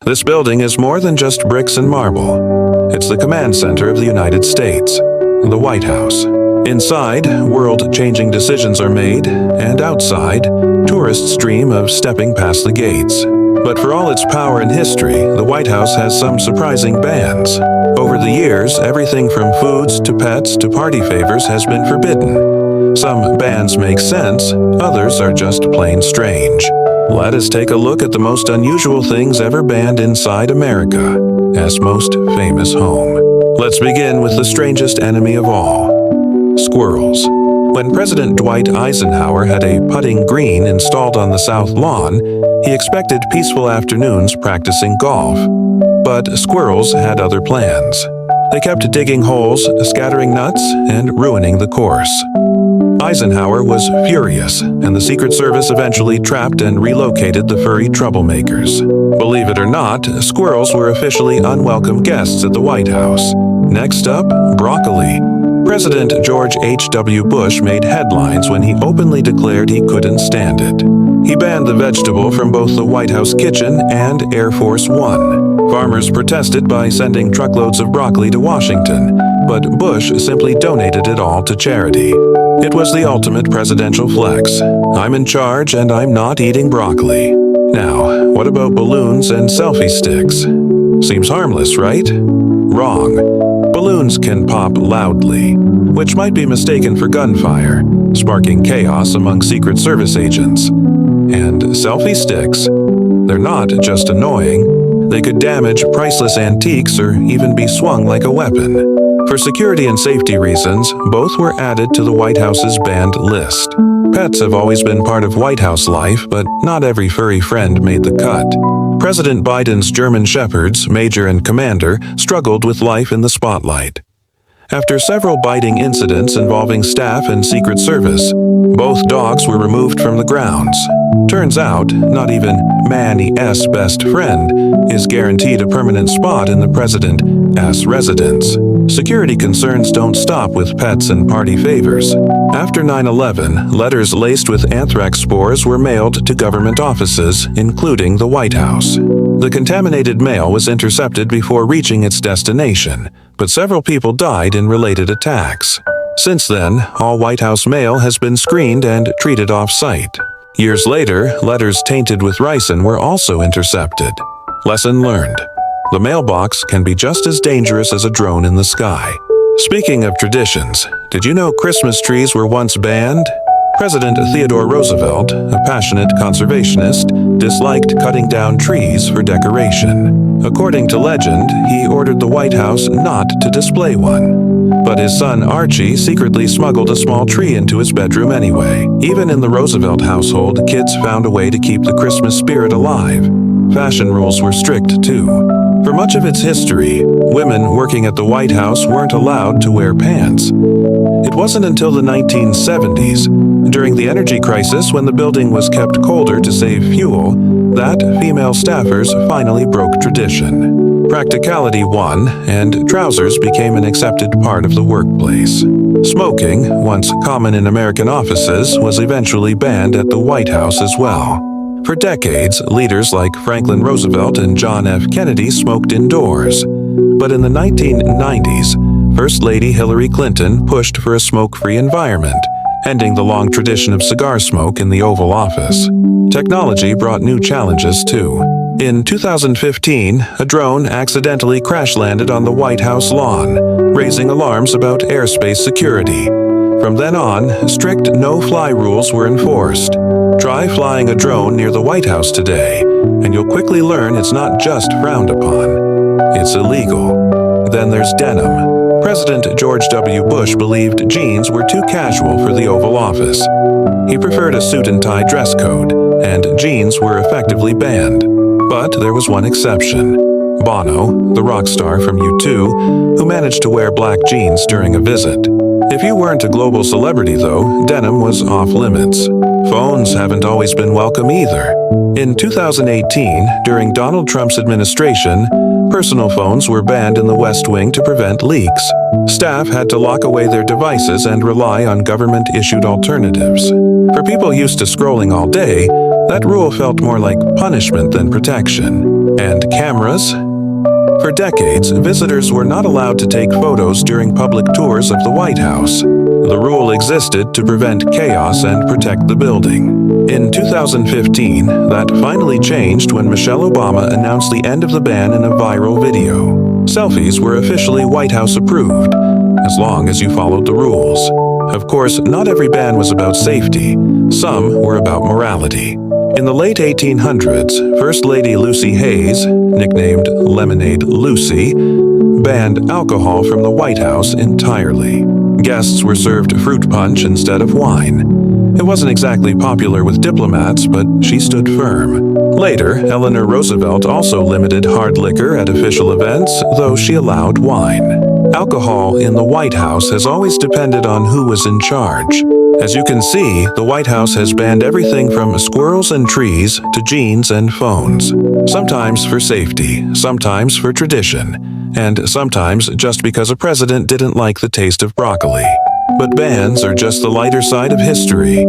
This building is more than just bricks and marble. It's the command center of the United States, the White House. Inside, world-changing decisions are made, and outside, tourists dream of stepping past the gates. But for all its power and history, the White House has some surprising bans. Over the years, everything from foods to pets to party favors has been forbidden. Some bans make sense, others are just plain strange. Let us take a look at the most unusual things ever banned inside America's most famous home. Let's begin with the strangest enemy of all: squirrels. When President Dwight Eisenhower had a putting green installed on the south lawn, he expected peaceful afternoons practicing golf. But squirrels had other plans. They kept digging holes, scattering nuts, and ruining the course. Eisenhower was furious, and the Secret Service eventually trapped and relocated the furry troublemakers. Believe it or not, squirrels were officially unwelcome guests at the White House. Next up, broccoli. President George H.W. Bush made headlines when he openly declared he couldn't stand it. He banned the vegetable from both the White House kitchen and Air Force One. Farmers protested by sending truckloads of broccoli to Washington, but Bush simply donated it all to charity. It was the ultimate presidential flex. I'm in charge and I'm not eating broccoli. Now, what about balloons and selfie sticks? Seems harmless, right? Wrong. Balloons can pop loudly, which might be mistaken for gunfire, sparking chaos among Secret Service agents. And selfie sticks? They're not just annoying. They could damage priceless antiques or even be swung like a weapon. For security and safety reasons, both were added to the White House's banned list. Pets have always been part of White House life, but not every furry friend made the cut. President Biden's German Shepherds, Major and Commander, struggled with life in the spotlight. After several biting incidents involving staff and Secret Service, both dogs were removed from the grounds. Turns out, not even Manny's best friend is guaranteed a permanent spot in the president's residence. Security concerns don't stop with pets and party favors. After 9/11, letters laced with anthrax spores were mailed to government offices, including the White House. The contaminated mail was intercepted before reaching its destination, but several people died in related attacks. Since then, all White House mail has been screened and treated off-site. Years later, letters tainted with ricin were also intercepted. Lesson learned. The mailbox can be just as dangerous as a drone in the sky. Speaking of traditions, did you know Christmas trees were once banned? President Theodore Roosevelt, a passionate conservationist, disliked cutting down trees for decoration. According to legend, he ordered the White House not to display one. But his son Archie secretly smuggled a small tree into his bedroom anyway. Even in the Roosevelt household, kids found a way to keep the Christmas spirit alive. Fashion rules were strict too. For much of its history, women working at the White House weren't allowed to wear pants. It wasn't until the 1970s, during the energy crisis when the building was kept colder to save fuel, that female staffers finally broke tradition. Practicality won, and trousers became an accepted part of the workplace. Smoking, once common in American offices, was eventually banned at the White House as well. For decades, leaders like Franklin Roosevelt and John F. Kennedy smoked indoors. But in the 1990s, First Lady Hillary Clinton pushed for a smoke-free environment, ending the long tradition of cigar smoke in the Oval Office. Technology brought new challenges too. In 2015, a drone accidentally crash-landed on the White House lawn, raising alarms about airspace security. From then on, strict no-fly rules were enforced. Try flying a drone near the White House today, and you'll quickly learn it's not just frowned upon. It's illegal. Then there's denim. President George W. Bush believed jeans were too casual for the Oval Office. He preferred a suit-and-tie dress code, and jeans were effectively banned. But there was one exception. Bono, the rock star from U2, who managed to wear black jeans during a visit. If you weren't a global celebrity, though, denim was off-limits. Phones haven't always been welcome either. In 2018, during Donald Trump's administration, personal phones were banned in the West Wing to prevent leaks. Staff had to lock away their devices and rely on government-issued alternatives. For people used to scrolling all day, That rule felt more like punishment than protection. And cameras? For decades, visitors were not allowed to take photos during public tours of the White House. The rule existed to prevent chaos and protect the building. In 2015, that finally changed when Michelle Obama announced the end of the ban in a viral video. Selfies were officially White House approved, as long as you followed the rules. Of course, not every ban was about safety. Some were about morality. In the late 1800s, First Lady Lucy Hayes, nicknamed Lemonade Lucy, banned alcohol from the White House entirely. Guests were served fruit punch instead of wine. It wasn't exactly popular with diplomats, but she stood firm. Later, Eleanor Roosevelt also limited hard liquor at official events, though she allowed wine. Alcohol in the White House has always depended on who was in charge. As you can see, the White House has banned everything from squirrels and trees to jeans and phones. Sometimes for safety, sometimes for tradition, and sometimes just because a president didn't like the taste of broccoli. But bans are just the lighter side of history.